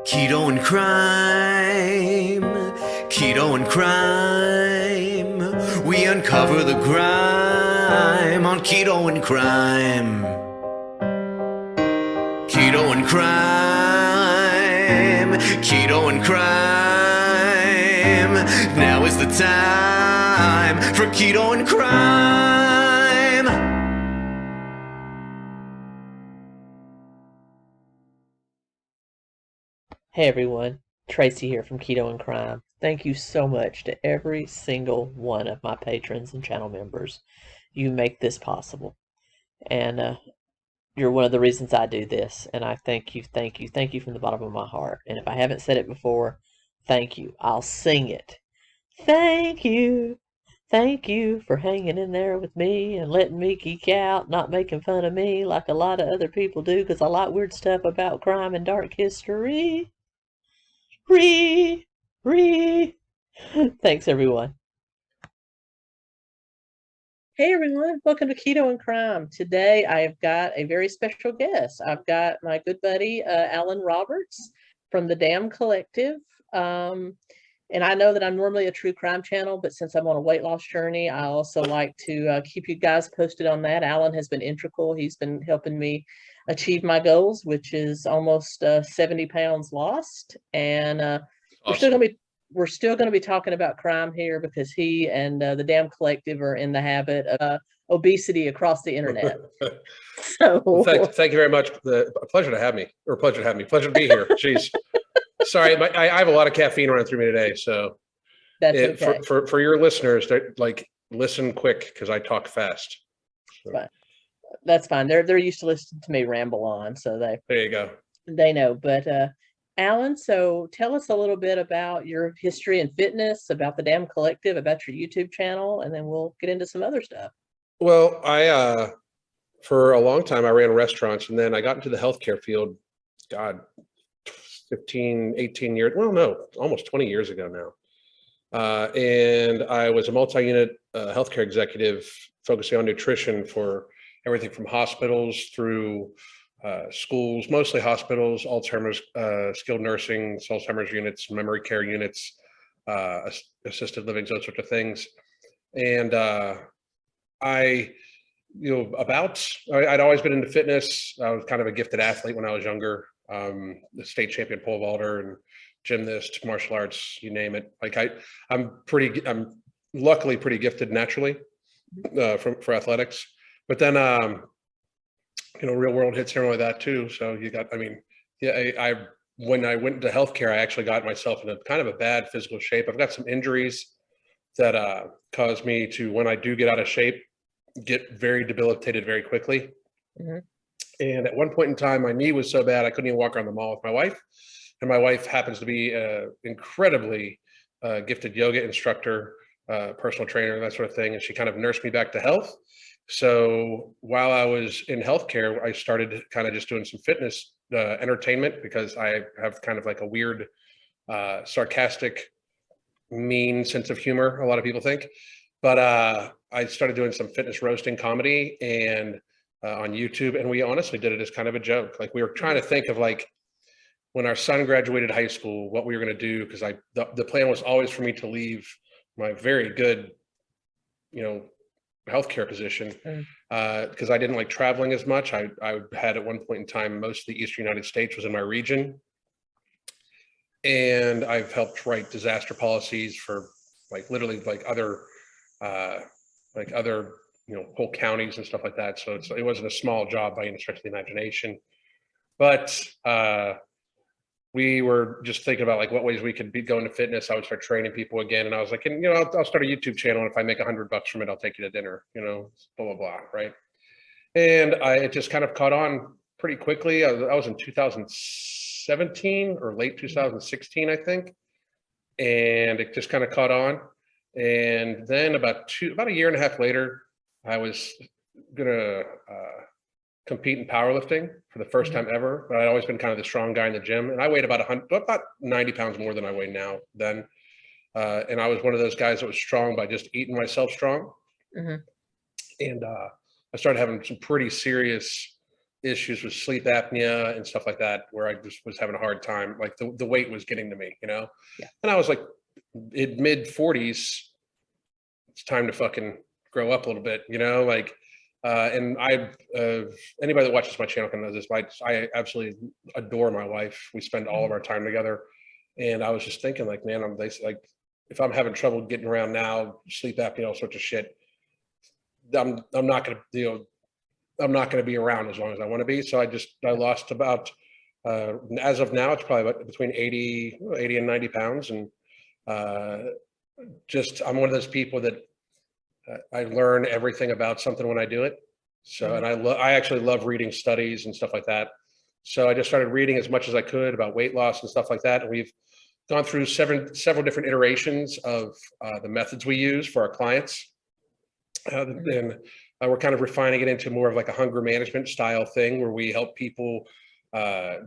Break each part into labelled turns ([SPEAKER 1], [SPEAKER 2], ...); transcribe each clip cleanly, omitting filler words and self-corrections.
[SPEAKER 1] Keto and crime, keto and crime. We uncover the grime on keto and crime. Keto and crime, keto and crime. Now is the time for keto and crime.
[SPEAKER 2] Hey everyone, Tracy here from Keto and Crime. Thank you so much to every single one of my patrons and channel members. You make this possible. And you're one of the reasons I do this. And I thank you, thank you, thank you from the bottom of my heart. And if I haven't said it before, thank you. I'll sing it. Thank you. Thank you for hanging in there with me and letting me geek out, not making fun of me like a lot of other people do, because I like weird stuff about crime and dark history. Re, re. Thanks, everyone. Hey, everyone. Welcome to Keto and Crime. Today, I have got a very special guest. I've got my good buddy, Alan Roberts from the Damn Collective. And I know that I'm normally a true crime channel, but since I'm on a weight loss journey, I also like to keep you guys posted on that. Alan has been integral. He's been helping me achieve my goals, which is almost 70 pounds lost. And
[SPEAKER 3] Awesome.
[SPEAKER 2] we're still going to be talking about crime here because he and the Damn Collective are in the habit of obesity across the internet. So
[SPEAKER 3] Well, thank you very much. A pleasure to have me, or pleasure to have me. Pleasure to be here. Jeez. Sorry, I have a lot of caffeine running through me today, so
[SPEAKER 2] that's okay.
[SPEAKER 3] For your listeners, like, listen quick because I talk fast. So.
[SPEAKER 2] Fine. That's fine. They're used to listening to me ramble on, so
[SPEAKER 3] there you go.
[SPEAKER 2] They know. But Alan, so tell us a little bit about your history in fitness, about the Damn Collective, about your YouTube channel, and then we'll get into some other stuff.
[SPEAKER 3] Well, I for a long time I ran restaurants, and then I got into the healthcare field. God, 15, 18 years. Well, no, almost 20 years ago now. And I was a multi-unit healthcare executive focusing on nutrition for everything from hospitals through schools, mostly hospitals, Alzheimer's, skilled nursing, Alzheimer's units, memory care units, assisted living, those sorts of things. And I'd always been into fitness. I was kind of a gifted athlete when I was younger. The state champion pole vaulter and gymnast, martial arts, you name it. Like I'm luckily pretty gifted naturally for athletics. But then real world hits and all that too. So when I went into healthcare, I actually got myself in a kind of a bad physical shape. I've got some injuries that caused me to, when I do get out of shape, get very debilitated very quickly. Mm-hmm. And at one point in time, my knee was so bad I couldn't even walk around the mall with my wife. And my wife happens to be an incredibly gifted yoga instructor, personal trainer, that sort of thing. And she kind of nursed me back to health. So while I was in healthcare, I started kind of just doing some fitness entertainment because I have kind of like a weird, sarcastic, mean sense of humor, a lot of people think. But I started doing some fitness roasting comedy and on YouTube, and we honestly did it as kind of a joke. Like, we were trying to think of, like, when our son graduated high school, what we were going to do, because the plan was always for me to leave my very good, healthcare position, because I didn't like traveling as much. I had at one point in time, most of the Eastern United States was in my region, and I've helped write disaster policies for literally other whole counties and stuff like that. So it wasn't a small job by any stretch of the imagination. But we were just thinking about what ways we could be going to fitness. I would start training people again, and I was like, I'll start a YouTube channel, and if I make $100 from it, I'll take you to dinner. Blah blah blah, right? And it just kind of caught on pretty quickly. I was in 2017 or late 2016, I think, and it just kind of caught on. And then about a year and a half later, I was gonna compete in powerlifting for the first time ever. But I'd always been kind of the strong guy in the gym, and I weighed about 90 pounds more than I weigh now then. And I was one of those guys that was strong by just eating myself strong. Mm-hmm. And I started having some pretty serious issues with sleep apnea and stuff like that, where I just was having a hard time. Like the weight was getting to me,
[SPEAKER 2] Yeah.
[SPEAKER 3] And I was like, in mid 40s, it's time to fucking grow up a little bit, and anybody that watches my channel can know this. I absolutely adore my wife. We spend all of our time together, and I was just thinking, like, man, if I'm having trouble getting around now, sleep apnea, all sorts of shit, I'm not gonna, I'm not gonna be around as long as I want to be. So I lost about, as of now, it's probably about between 80 and 90 pounds, and I'm one of those people that I learn everything about something when I do it. So, and I actually love reading studies and stuff like that. So I just started reading as much as I could about weight loss and stuff like that. And we've gone through several different iterations of the methods we use for our clients. And we're kind of refining it into more of like a hunger management style thing, where we help people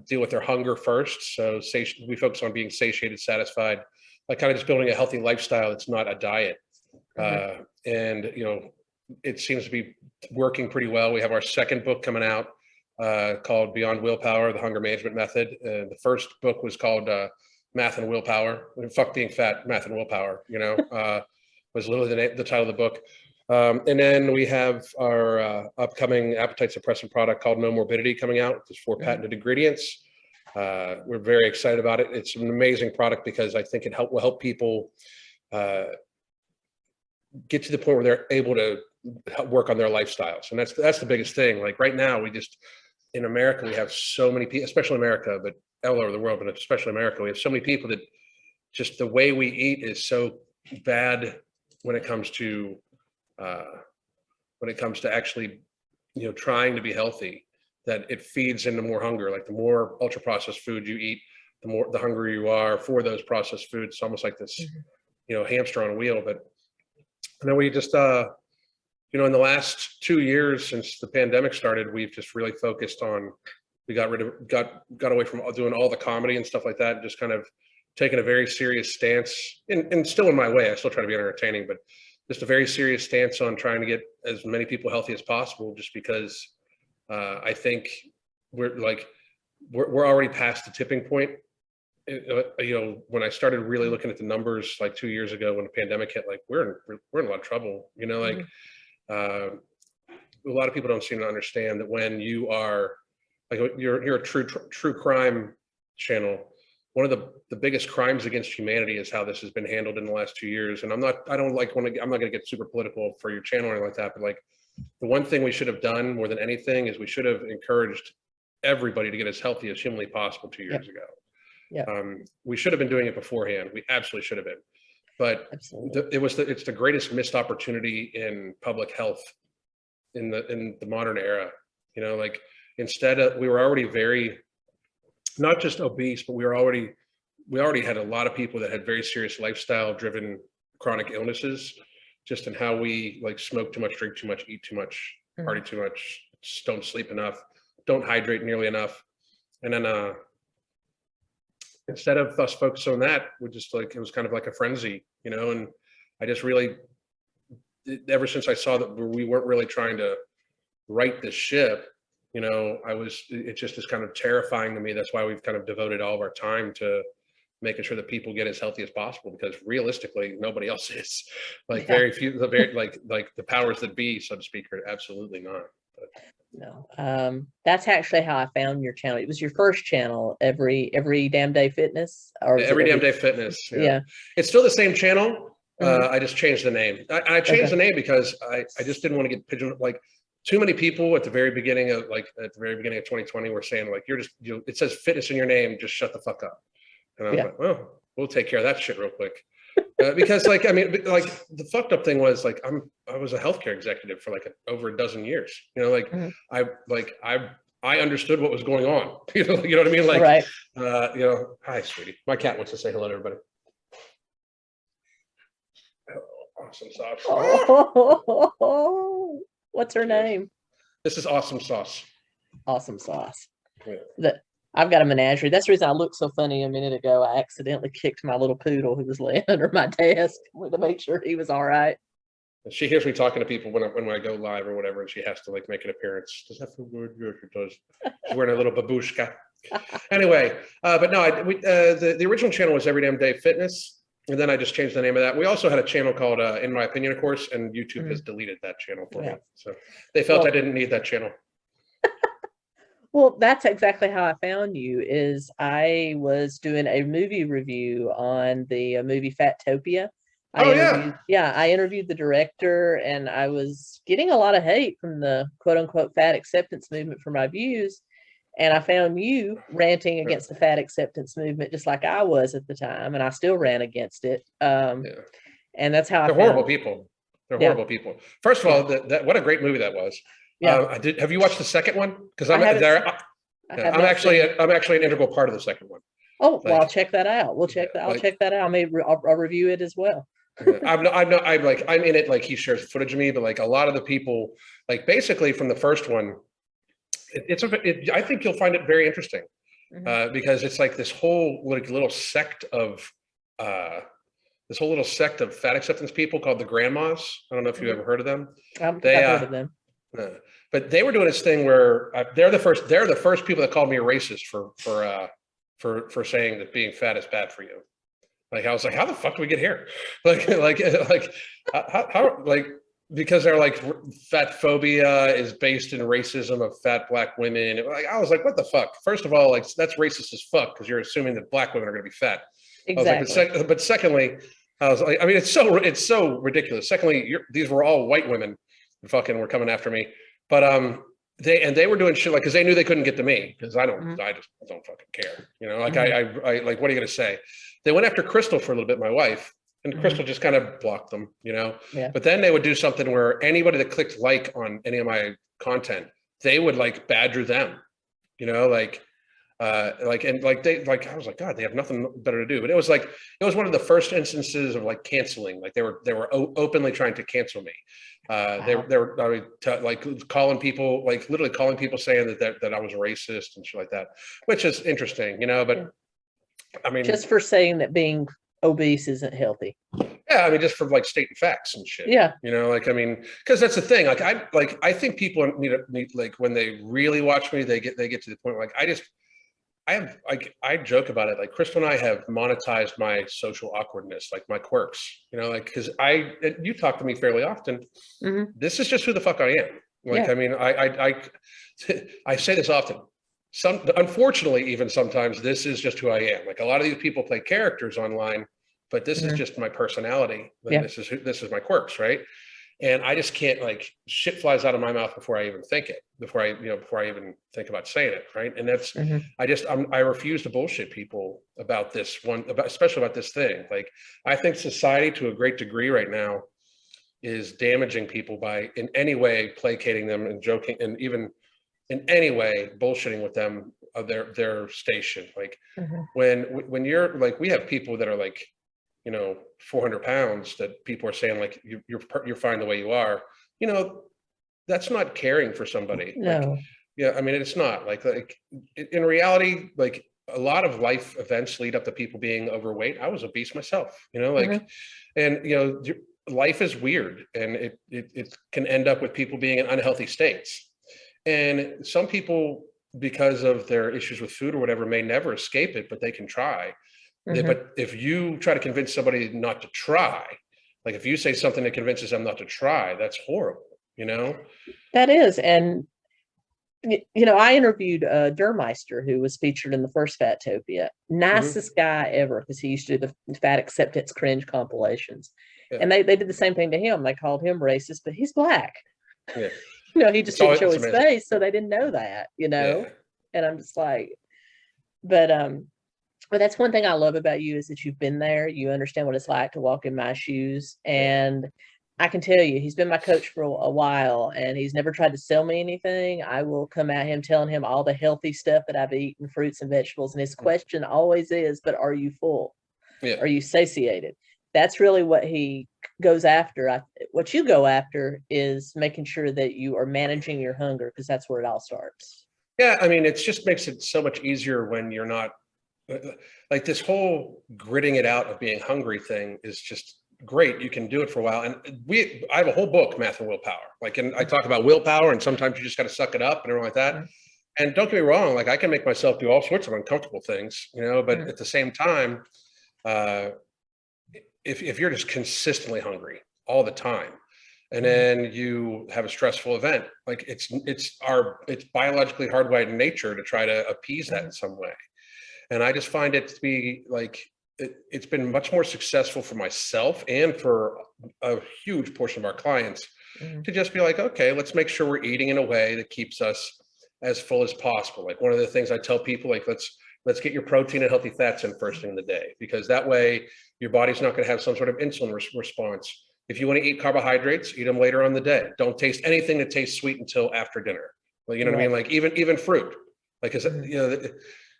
[SPEAKER 3] deal with their hunger first. So we focus on being satiated, satisfied, like kind of just building a healthy lifestyle. It's not a diet. And it seems to be working pretty well. We have our second book coming out called Beyond Willpower, the Hunger Management Method. The first book was called Math and Willpower. Fuck being fat, math and willpower, was literally the title of the book. And then we have our upcoming appetite suppressant product called No Morbidity coming out. There's 4 patented ingredients. We're very excited about it. It's an amazing product because I think it will help people get to the point where they're able to work on their lifestyles. And that's the biggest thing. Like right now, in America, we have so many people, especially America, but all over the world, but especially America, we have so many people that just the way we eat is so bad when it comes to actually, trying to be healthy, that it feeds into more hunger. Like the more ultra processed food you eat, the hungrier you are for those processed foods. It's almost like this, hamster on a wheel. And then we just, in the last 2 years since the pandemic started, we've just really focused on, we got away from doing all the comedy and stuff like that, and just kind of taking a very serious stance, and still in my way, I still try to be entertaining, but just a very serious stance on trying to get as many people healthy as possible, just because I think we're already past the tipping point. When I started really looking at the numbers like 2 years ago when the pandemic hit, like we're in a lot of trouble. A lot of people don't seem to understand that when you are like you're a true crime channel. One of the biggest crimes against humanity is how this has been handled in the last 2 years. And I'm not going to get super political for your channel or anything like that, but like the one thing we should have done more than anything is we should have encouraged everybody to get as healthy as humanly possible 2 years ago.
[SPEAKER 2] Yeah.
[SPEAKER 3] We should have been doing it beforehand. We absolutely should have been, but it's the greatest missed opportunity in public health in the modern era. Instead of, we were already very, not just obese, but we already had a lot of people that had very serious lifestyle driven chronic illnesses, just in how we like smoke too much, drink too much, eat too much, party too much, just don't sleep enough, don't hydrate nearly enough. And then instead of us focusing on that, we just it was kind of like a frenzy, and I just really, ever since I saw that we weren't really trying to right the ship, it just is kind of terrifying to me. That's why we've kind of devoted all of our time to making sure that people get as healthy as possible, because realistically, nobody else is. Very few, like the powers that be, so to speak, are absolutely not. But.
[SPEAKER 2] No, that's actually how I found your channel. It was your first channel, Every Damn Day Fitness, or
[SPEAKER 3] Every Damn Day Fitness.
[SPEAKER 2] Yeah.
[SPEAKER 3] It's still the same channel. I just changed the name. I changed the name because I just didn't want to get pigeonholed. Like too many people at the very beginning of 2020 were saying like, you're just, it says fitness in your name, just shut the fuck up. And I was like, well, we'll take care of that shit real quick. Because the fucked up thing was like, I was a healthcare executive for over a dozen years, I understood what was going on, you know what I mean?
[SPEAKER 2] Right.
[SPEAKER 3] Hi, sweetie. My cat wants to say hello to everybody. Awesome sauce.
[SPEAKER 2] Oh, what's her name?
[SPEAKER 3] This is Awesome Sauce.
[SPEAKER 2] Awesome Sauce.
[SPEAKER 3] Yeah.
[SPEAKER 2] I've got a menagerie. That's the reason I looked so funny a minute ago. I accidentally kicked my little poodle who was laying under my desk. I wanted to make sure he was all right.
[SPEAKER 3] She hears me talking to people when I go live or whatever, and she has to like make an appearance. Does that feel good? Yes, it does. She's wearing a little babushka. Anyway, but no, the original channel was Every Damn Day Fitness, and then I just changed the name of that. We also had a channel called In My Opinion, of course, and YouTube has deleted that channel for me. So they felt I didn't need that channel.
[SPEAKER 2] Well, that's exactly how I found you. Is I was doing a movie review on the movie Fatopia. I interviewed the director, and I was getting a lot of hate from the quote unquote fat acceptance movement for my views. And I found you ranting against the fat acceptance movement, just like I was at the time, and I still ran against it. And that's how
[SPEAKER 3] they're horrible people. They're horrible people. First of all, what a great movie that was.
[SPEAKER 2] Yeah.
[SPEAKER 3] Have you watched the second one? Because I'm actually an integral part of the second one.
[SPEAKER 2] Oh, well, I'll check that out. I'll check that out. I'll review it as well.
[SPEAKER 3] I'm in it. Like, he shares footage of me, but like a lot of the people, like basically from the first one, I think you'll find it very interesting because it's like this whole little sect of fat acceptance people called the grandmas. I don't know if you ever heard of them.
[SPEAKER 2] I've heard of them.
[SPEAKER 3] But they were doing this thing where they're the first people that called me a racist for saying that being fat is bad for you. Like, I was like, how the fuck do we get here? Because they're like, fat phobia is based in racism of fat black women. Like, I was like, what the fuck? First of all, like, that's racist as fuck because you're assuming that black women are going to be fat.
[SPEAKER 2] Exactly.
[SPEAKER 3] But secondly, I was like, I mean, it's so ridiculous. Secondly, these were all white women who fucking were coming after me. But they were doing shit like, because they knew they couldn't get to me because I just don't fucking care. You know, like I like, what are you gonna say? They went after Crystal for a little bit, my wife, and Crystal just kind of blocked them, you know.
[SPEAKER 2] Yeah.
[SPEAKER 3] But then they would do something where anybody that clicked like on any of my content, they would like badger them, you know, I was like, God, they have nothing better to do. But it was one of the first instances of like canceling. Like they were openly trying to cancel me. They were like calling people, like literally calling people, saying that I was racist and shit like that, which is interesting, you know. But I mean, just
[SPEAKER 2] for saying that being obese isn't healthy.
[SPEAKER 3] Yeah, I mean, just for like stating facts and shit.
[SPEAKER 2] Yeah,
[SPEAKER 3] you know, like, I mean, because that's the thing. Like, I think people need like, when they really watch me, they get to the point where, like, I joke about it. Like, Crystal and I have monetized my social awkwardness, like my quirks, you know, like, because you talk to me fairly often. This is just who the fuck I am. Like, I mean, I say this often. Unfortunately, even sometimes, this is just who I am. Like, a lot of these people play characters online, but this is just my personality. Yeah. This is my quirks, right? And I just can't, like, shit flies out of my mouth before I even think it, before I even think about saying it, right? And that's, I refuse to bullshit people about this one, especially about this thing. Like, I think society, to a great degree right now, is damaging people by in any way placating them and joking, and even in any way bullshitting with them of their station. Like, when you're like, we have people that are like, 400 pounds that people are saying, like, you're fine the way you are, that's not caring for somebody.
[SPEAKER 2] No.
[SPEAKER 3] Like, yeah, I mean, it's not like in reality, like, a lot of life events lead up to people being overweight. I was obese myself, and life is weird, and it can end up with people being in unhealthy states. And some people, because of their issues with food or whatever, may never escape it, but they can try. But if you try to convince somebody not to try, like if you say something that convinces them not to try, that's horrible, That
[SPEAKER 2] is. And, I interviewed Durmeister, who was featured in the first Fatopia. Nicest guy ever, because he used to do the fat acceptance cringe compilations. Yeah. And they did the same thing to him. They called him racist, but he's black.
[SPEAKER 3] Yeah.
[SPEAKER 2] He just didn't show his face, so they didn't know that, Yeah. And I'm just like, but that's one thing I love about you, is that you've been there. You understand what it's like to walk in my shoes. And I can tell you, he's been my coach for a while, and he's never tried to sell me anything. I will come at him telling him all the healthy stuff that I've eaten, fruits and vegetables. And his question always is, but are you full? Yeah. Are you satiated? That's really what he goes after. What you go after is making sure that you are managing your hunger, because that's where it all starts.
[SPEAKER 3] Yeah, I mean, it just makes it so much easier when you're not, like, this whole gritting it out of being hungry thing is just great, you can do it for a while. And I have a whole book, Math and Willpower. Like, and I talk about willpower, and sometimes you just got to suck it up and everything like that. And don't get me wrong, like I can make myself do all sorts of uncomfortable things, you know, but at the same time, if you're just consistently hungry all the time, and then you have a stressful event, like it's biologically hardwired in nature to try to appease that in some way. And I just find it to be like, it's been much more successful for myself and for a huge portion of our clients to just be like, okay, let's make sure we're eating in a way that keeps us as full as possible. Like one of the things I tell people, like, let's get your protein and healthy fats in first thing in the day, because that way your body's not going to have some sort of insulin response. If you want to eat carbohydrates, eat them later on the day. Don't taste anything that tastes sweet until after dinner. Well, you know what I mean? Like even fruit, like, you know,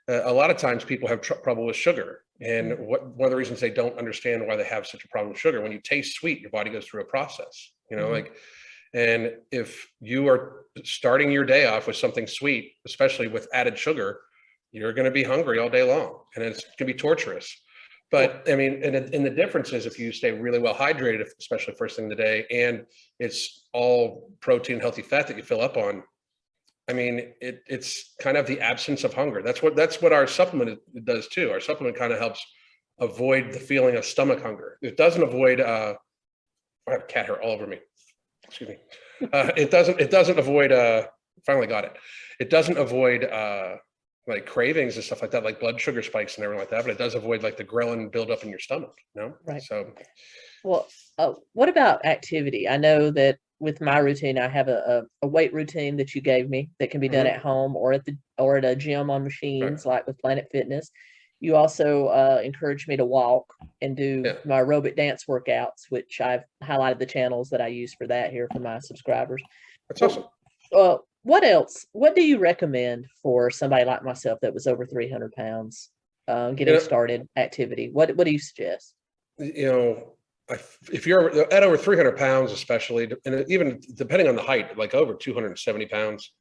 [SPEAKER 3] a lot of times people have trouble with sugar. And one of the reasons they don't understand why they have such a problem with sugar, when you taste sweet, your body goes through a process, you know, like, and if you are starting your day off with something sweet, especially with added sugar, you're going to be hungry all day long, and it's going to be torturous. But I mean, and the difference is if you stay really well hydrated, especially first thing in the day, and it's all protein, healthy fat that you fill up on, I mean, it's kind of the absence of hunger. That's what our supplement does too. Our supplement kind of helps avoid the feeling of stomach hunger. It doesn't avoid, I have cat hair all over me. Excuse me. It doesn't avoid, finally got it. It doesn't avoid like cravings and stuff like that, like blood sugar spikes and everything like that, but it does avoid like the ghrelin buildup in your stomach, you know?
[SPEAKER 2] Right.
[SPEAKER 3] So.
[SPEAKER 2] Well, what about activity? I know that with my routine, I have a weight routine that you gave me that can be done at home or at a gym on machines, like with Planet Fitness. You also encouraged me to walk and do my aerobic dance workouts, which I've highlighted the channels that I use for that here for my subscribers.
[SPEAKER 3] That's awesome.
[SPEAKER 2] What else? What do you recommend for somebody like myself that was over 300 pounds getting started activity? What do you suggest?
[SPEAKER 3] You know, if you're at over 300 pounds, especially, and even depending on the height, like over 270 pounds,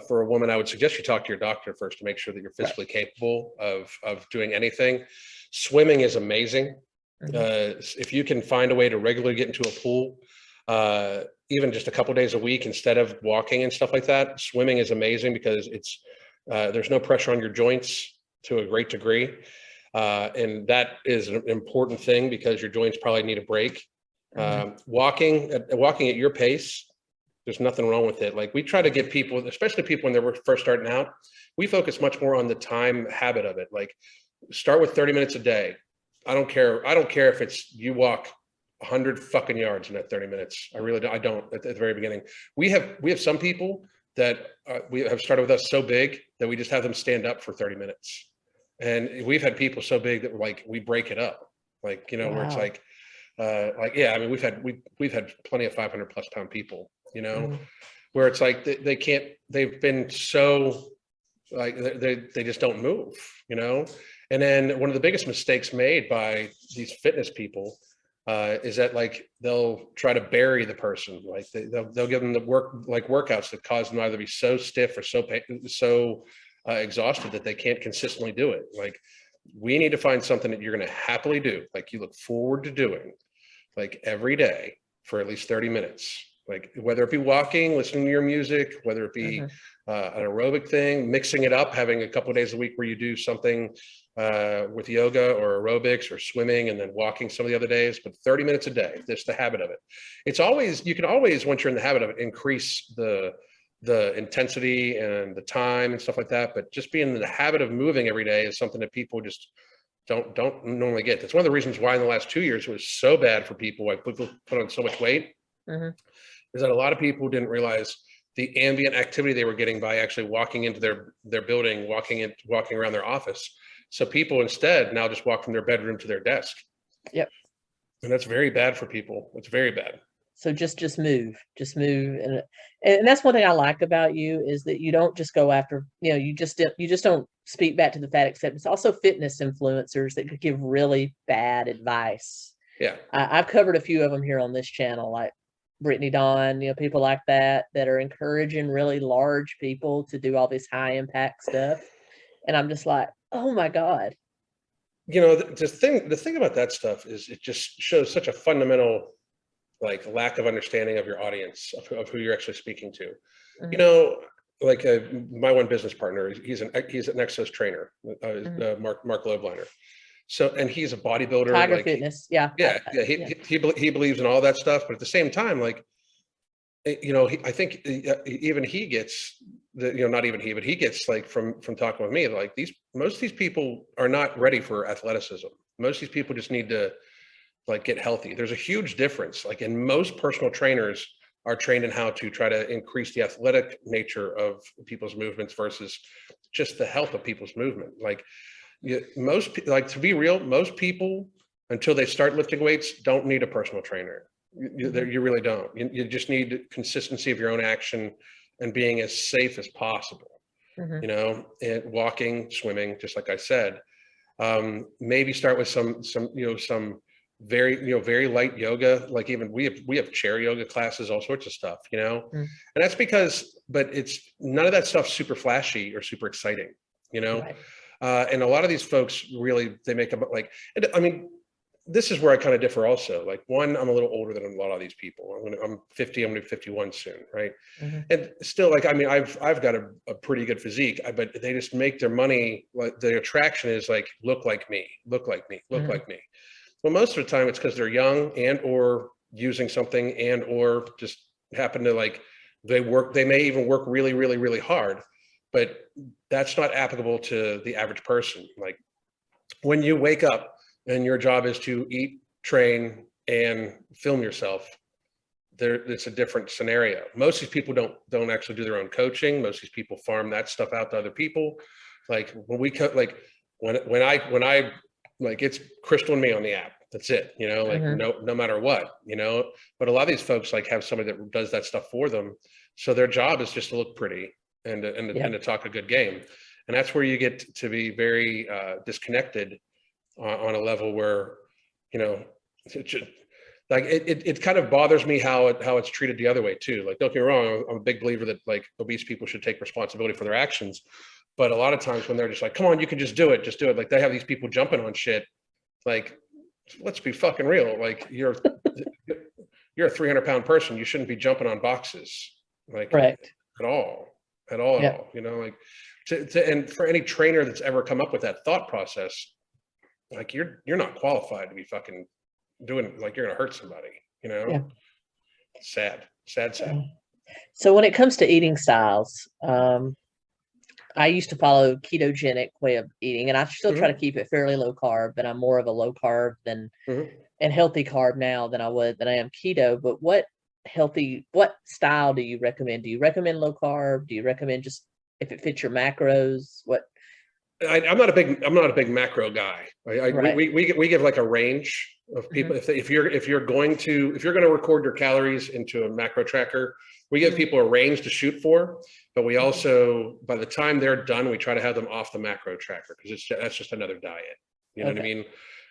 [SPEAKER 3] for a woman, I would suggest you talk to your doctor first to make sure that you're physically capable of doing anything. Swimming is amazing. If you can find a way to regularly get into a pool, even just a couple days a week instead of walking and stuff like that, swimming is amazing because it's there's no pressure on your joints to a great degree. And that is an important thing because your joints probably need a break. Walking at your pace, there's nothing wrong with it. Like we try to get people, especially people when they were first starting out, we focus much more on the time habit of it. Like start with 30 minutes a day. I don't care if it's you walk 100 fucking yards in that 30 minutes. I really don't. I don't at the very beginning. We have some people that we have started with us so big that we just have them stand up for 30 minutes. And we've had people so big that like we break it up, like, you know, where it's like, yeah, I mean, we've had plenty of 500 plus pound people, you know, where it's like they've been so like they just don't move, you know. And then one of the biggest mistakes made by these fitness people is that like they'll try to bury the person, like they'll give them the workouts that cause them either to be so stiff or so exhausted that they can't consistently do it. Like we need to find something that you're going to happily do, like you look forward to doing, like every day for at least 30 minutes. Like whether it be walking, listening to your music, whether it be an aerobic thing, mixing it up, having a couple of days a week where you do something with yoga or aerobics or swimming and then walking some of the other days, but 30 minutes a day, just the habit of it. It's always, you can always, once you're in the habit of it, increase the intensity and the time and stuff like that. But just being in the habit of moving every day is something that people just don't normally get. That's one of the reasons why in the last 2 years it was so bad for people, why people put on so much weight, is that a lot of people didn't realize the ambient activity they were getting by actually walking into their building, walking around their office. So people instead now just walk from their bedroom to their desk. Yep. And that's very bad for people. It's very bad.
[SPEAKER 2] So just move, and that's one thing I like about you is that you don't just go after, you know, you just don't speak back to the fat acceptance. Also fitness influencers that could give really bad advice.
[SPEAKER 3] Yeah.
[SPEAKER 2] I've covered a few of them here on this channel, like Brittany Dawn, you know, people like that are encouraging really large people to do all this high impact stuff. And I'm just like, oh my God,
[SPEAKER 3] you know, the thing about that stuff is it just shows such a fundamental like lack of understanding of your audience, of who you're actually speaking to. You know, like my one business partner, he's an Exos trainer, Mark Lobliner. So, and he's a bodybuilder,
[SPEAKER 2] Tiger
[SPEAKER 3] like
[SPEAKER 2] Fitness, yeah.
[SPEAKER 3] He believes in all that stuff, but at the same time, like, you know, I think even he gets the, you know, not even he, but he gets like from talking with me, like most of these people are not ready for athleticism. Most of these people just need to like get healthy. There's a huge difference. Like, and most personal trainers are trained in how to try to increase the athletic nature of people's movements versus just the health of people's movement. Like, like, to be real, most people until they start lifting weights don't need a personal trainer. You really don't. You just need consistency of your own action and being as safe as possible. You know, and walking, swimming, just like I said. Maybe start with some very light yoga. Like, even we have chair yoga classes, all sorts of stuff, you know. And that's because, but it's none of that stuff super flashy or super exciting, you know. And a lot of these folks really, they make them like, I mean, this is where I kind of differ also. Like, one, I'm a little older than a lot of these people. I'm 50, I'm gonna be 51 soon, right? And still, like, I mean, I've got a pretty good physique, but they just make their money, like, the attraction is like, look like me, look like me, look like me. Well, most of the time it's because they're young and or using something and or just happen to, like, they may even work really, really, really hard, but that's not applicable to the average person. Like, when you wake up and your job is to eat, train, and film yourself, it's a different scenario. Most of these people don't actually do their own coaching. Most of these people farm that stuff out to other people. Like, when we cut, like, when I like, it's Crystal and me on the app. That's it, you know, like, no matter what, you know. But a lot of these folks like have somebody that does that stuff for them. So their job is just to look pretty and to talk a good game. And that's where you get to be very disconnected on a level where, you know, like, it kind of bothers me how it's treated the other way too. Like, don't get me wrong, I'm a big believer that, like, obese people should take responsibility for their actions. But a lot of times when they're just like, come on, you can just do it. Like, they have these people jumping on shit. Like, let's be fucking real. Like, you're a 300-pound person. You shouldn't be jumping on boxes, like, at all, you know, like, and for any trainer that's ever come up with that thought process, like, you're not qualified to be fucking doing, like, you're gonna hurt somebody, you know. Sad.
[SPEAKER 2] So when it comes to eating styles, I used to follow ketogenic way of eating, and I still try to keep it fairly low carb, but I'm more of a low carb than and healthy carb now than I am keto. But what style do you recommend? Do you recommend low carb? Do you recommend just if it fits your macros? What?
[SPEAKER 3] I'm not a big macro guy. We give like a range of people. If you're going to record your calories into a macro tracker, we give people a range to shoot for. But we also, by the time they're done, we try to have them off the macro tracker, because that's just another diet. You know what I mean?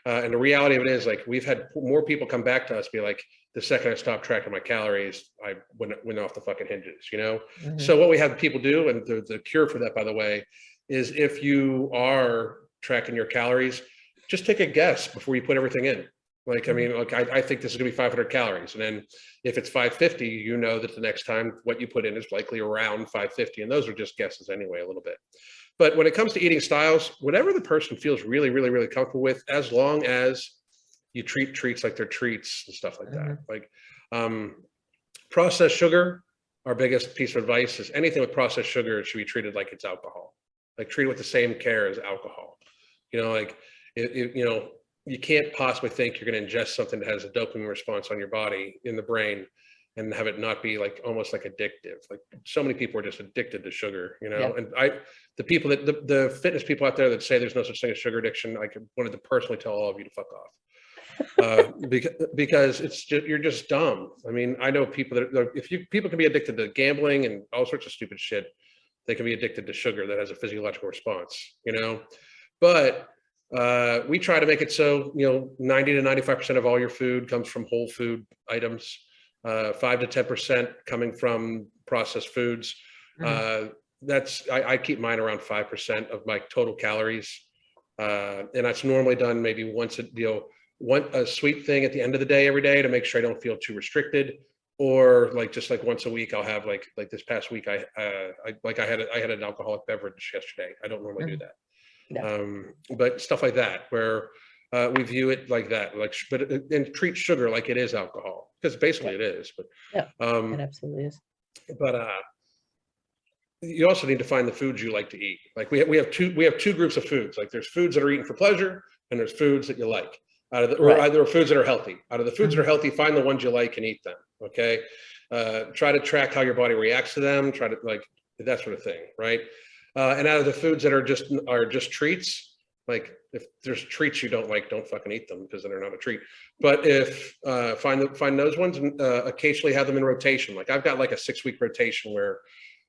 [SPEAKER 3] And the reality of it is, like, we've had more people come back to us be like, the second I stopped tracking my calories, I went off the fucking hinges. You know. So what we have people do, and the cure for that, by the way, is if you are tracking your calories, just take a guess before you put everything in. Like, I mean, like, I think this is gonna be 500 calories. And then if it's 550, you know that the next time what you put in is likely around 550. And those are just guesses anyway, a little bit. But when it comes to eating styles, whatever the person feels really, really, really comfortable with, as long as you treat treats like they're treats and stuff like that. Like, processed sugar, our biggest piece of advice is anything with processed sugar should be treated like it's alcohol. Like, treat it with the same care as alcohol. You know, like, you know, you can't possibly think you're going to ingest something that has a dopamine response on your body, in the brain, and have it not be like almost like addictive. Like, so many people are just addicted to sugar, you know. And the people that the fitness people out there that say there's no such thing as sugar addiction, I wanted to personally tell all of you to fuck off. Because it's just, you're just dumb. I mean, I know people that people can be addicted to gambling and all sorts of stupid shit. They can be addicted to sugar that has a physiological response, you know. But we try to make it so, you know, 90 to 95% of all your food comes from whole food items, 5 to 10% coming from processed foods. I keep mine around 5% of my total calories And that's normally done maybe once a sweet thing at the end of the day every day to make sure I don't feel too restricted, or like just like once a week I'll have like this past week I had an alcoholic beverage yesterday. I don't normally do that.
[SPEAKER 2] Yeah.
[SPEAKER 3] But stuff like that where we view it like that, like, but and treat sugar like it is alcohol, because basically it is. But
[SPEAKER 2] it absolutely is.
[SPEAKER 3] But you also need to find the foods you like to eat. Like we have two groups of foods. Like there's foods that are eaten for pleasure, and there's foods that you like. Or either foods that are healthy. Out of the foods that are healthy, find the ones you like and eat them. Okay. Try to track how your body reacts to them. Try to like that sort of thing, right? And out of the foods that are just treats, like if there's treats you don't like, don't fucking eat them, because then they're not a treat. But if find those ones and occasionally have them in rotation. Like I've got like a 6-week rotation where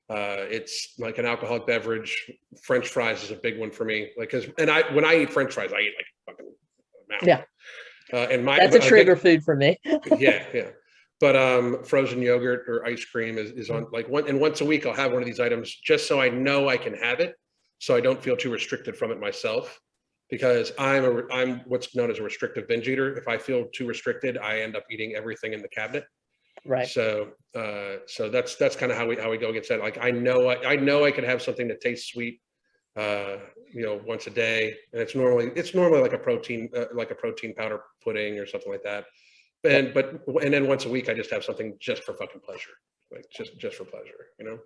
[SPEAKER 3] it's like an alcoholic beverage. French fries is a big one for me. Like, when I eat French fries, I eat like fucking mountain.
[SPEAKER 2] Yeah.
[SPEAKER 3] And
[SPEAKER 2] that's a trigger food for me.
[SPEAKER 3] yeah. But frozen yogurt or ice cream is on like once a week I'll have one of these items just so I know I can have it, so I don't feel too restricted from it myself, because I'm what's known as a restrictive binge eater. If I feel too restricted, I end up eating everything in the cabinet.
[SPEAKER 2] Right.
[SPEAKER 3] So that's kind of how we go against that. Like I know I can have something that tastes sweet, once a day, and it's normally like a protein powder pudding or something like that. And then once a week I just have something just for fucking pleasure, like just for pleasure.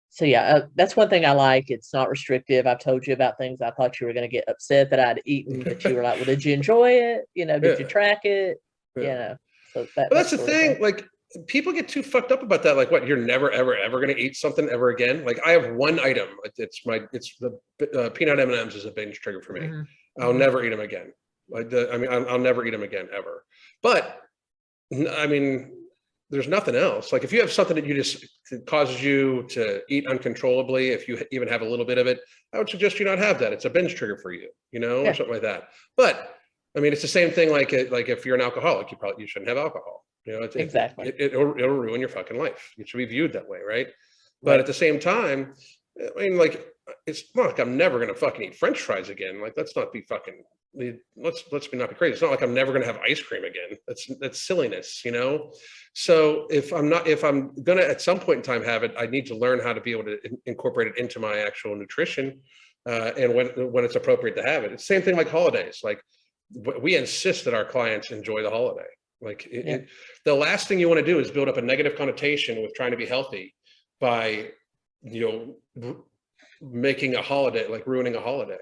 [SPEAKER 2] So yeah, that's one thing I like. It's not restrictive. I've told you about things I thought you were going to get upset that I'd eaten, but you were like, well, did you enjoy it? Did you track it? So
[SPEAKER 3] that's the thing. Like people get too fucked up about that. Like, what, you're never ever going to eat something ever again? Like I have one item. It's the peanut M&Ms is a binge trigger for me. I'll never eat them again. I'll never eat them again ever. But I mean, there's nothing else. Like if you have something that causes you to eat uncontrollably, if you even have a little bit of it, I would suggest you not have that. It's a binge trigger for you, or something like that. But I mean, it's the same thing. Like if you're an alcoholic, you shouldn't have alcohol.
[SPEAKER 2] Exactly.
[SPEAKER 3] It'll ruin your fucking life. It should be viewed that way, right? But at the same time, I mean, like it's not like I'm never gonna fucking eat French fries again. Like let's not be fucking. Let's not be crazy. It's not like I'm never going to have ice cream again. That's silliness, So if I'm going to at some point in time have it, I need to learn how to be able to incorporate it into my actual nutrition, and when it's appropriate to have it. It's the same thing like holidays. Like we insist that our clients enjoy the holiday. Like the last thing you want to do is build up a negative connotation with trying to be healthy by making a holiday, like ruining a holiday.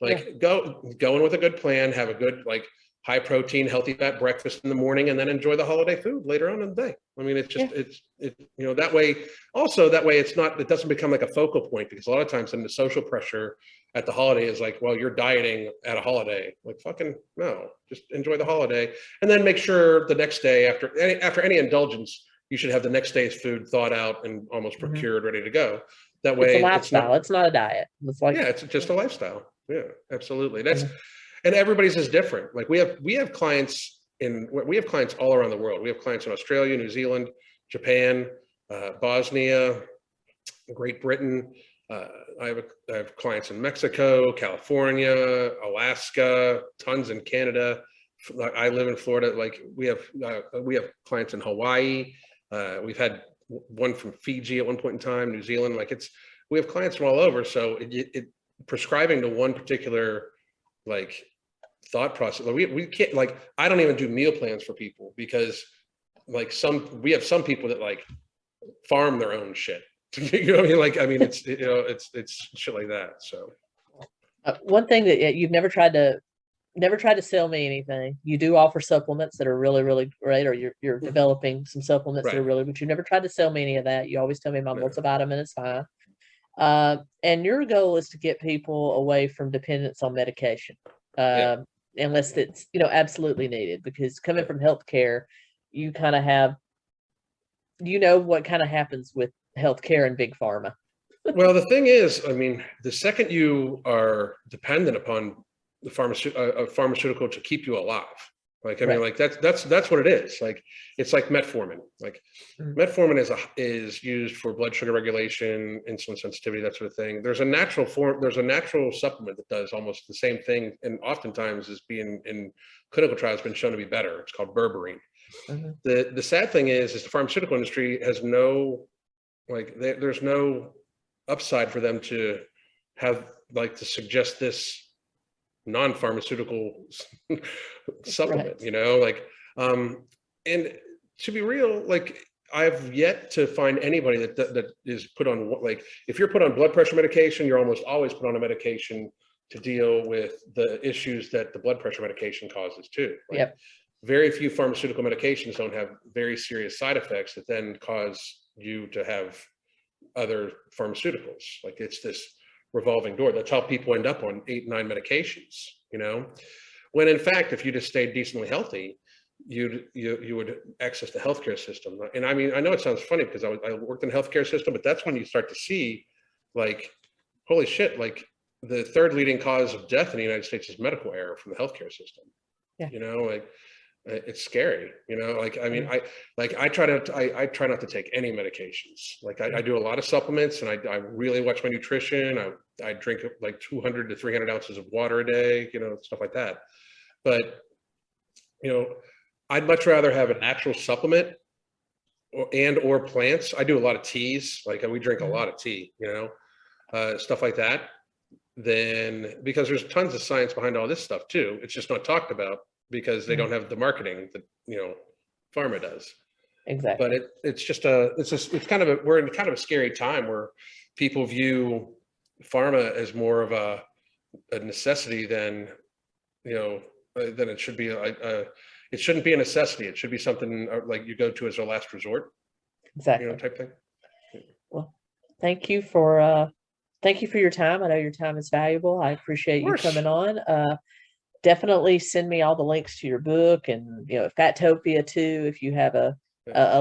[SPEAKER 3] Like go in with a good plan, have a good like high protein, healthy fat breakfast in the morning, and then enjoy the holiday food later on in the day. I mean, it's just that way. Also, that way it doesn't become like a focal point, because a lot of times in the social pressure at the holiday is like, well, you're dieting at a holiday. Like fucking no, just enjoy the holiday, and then make sure the next day after any indulgence, you should have the next day's food thought out and almost procured, ready to go. That way,
[SPEAKER 2] it's a lifestyle. It's not a diet. It's like
[SPEAKER 3] it's just a lifestyle. Yeah, absolutely. And everybody's is different. Like we have clients all around the world. We have clients in Australia, New Zealand, Japan, Bosnia, Great Britain. I have clients in Mexico, California, Alaska, tons in Canada. I live in Florida. Like we have clients in Hawaii. We've had one from Fiji at one point in time, New Zealand. Like we have clients from all over. So prescribing to one particular like thought process, we can't, like I don't even do meal plans for people, because like we have some people that like farm their own shit. You know what I mean? Like, I mean, it's shit like that. So
[SPEAKER 2] one thing that you've never tried to sell me anything. You do offer supplements that are really, really great, or you're developing some supplements that are really, but you never tried to sell me any of that. You always tell me my multivitamin is fine. And your goal is to get people away from dependence on medication, unless it's, absolutely needed, because coming from healthcare, you kind of have, what kind of happens with healthcare and big pharma.
[SPEAKER 3] Well, the thing is, I mean, the second you are dependent upon the pharmaceutical to keep you alive, Like, I mean, like that's what it is. Like, it's like metformin. Like metformin is used for blood sugar regulation, insulin sensitivity, that sort of thing. There's a natural supplement that does almost the same thing, and oftentimes is being in clinical trials been shown to be better. It's called berberine. The sad thing is the pharmaceutical industry has no, like, there's no upside for them to have, like, to suggest this non-pharmaceutical supplement, you know, like, and to be real, like, I've yet to find anybody that is put on, like, if you're put on blood pressure medication, you're almost always put on a medication to deal with the issues that the blood pressure medication causes too. Like, very few pharmaceutical medications don't have very serious side effects that then cause you to have other pharmaceuticals. Like, it's this revolving door. That's how people end up on 8, 9 medications, you know, when in fact, if you just stayed decently healthy, you would access the healthcare system. And I mean, I know it sounds funny because I worked in the healthcare system, but that's when you start to see, like, holy shit, like, the 3rd leading cause of death in the United States is medical error from the healthcare system. You know, like, it's scary, you know, like, I mean, I try not to take any medications. Like, I do a lot of supplements, and I really watch my nutrition. I drink like 200 to 300 ounces of water a day, you know, stuff like that. But, you know, I'd much rather have a natural supplement or plants. I do a lot of teas. Like, we drink a lot of tea, you know, stuff like that. Then, because there's tons of science behind all this stuff too. It's just not talked about because they don't have the marketing that, you know, pharma does.
[SPEAKER 2] Exactly.
[SPEAKER 3] But it's kind of we're in kind of a scary time where people view pharma as more of a necessity than, you know, than it should be. It shouldn't be a necessity. It should be something like you go to as a last resort.
[SPEAKER 2] Exactly.
[SPEAKER 3] You know, type thing.
[SPEAKER 2] Well, thank you for your time. I know your time is valuable. I appreciate you coming on. Definitely send me all the links to your book, and, you know, Fatopia too, if you have a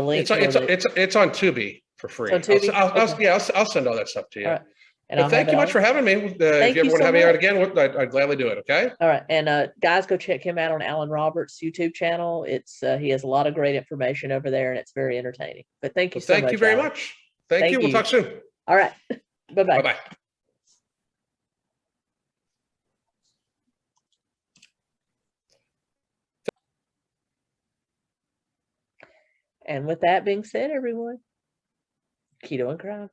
[SPEAKER 2] link.
[SPEAKER 3] It's on Tubi for free.
[SPEAKER 2] It's on Tubi?
[SPEAKER 3] I'll send all that stuff to you.
[SPEAKER 2] All right. And
[SPEAKER 3] But thank you much for having me. If you ever want to have me out again, I'd gladly do it. Okay.
[SPEAKER 2] All right. And guys, go check him out on Alan Roberts' YouTube channel. He has a lot of great information over there, and it's very entertaining. But thank you so much.
[SPEAKER 3] Thank you very much. Thank you. We'll talk soon.
[SPEAKER 2] All right. Bye-bye.
[SPEAKER 3] Bye-bye.
[SPEAKER 2] And with that being said, everyone, keto and crime.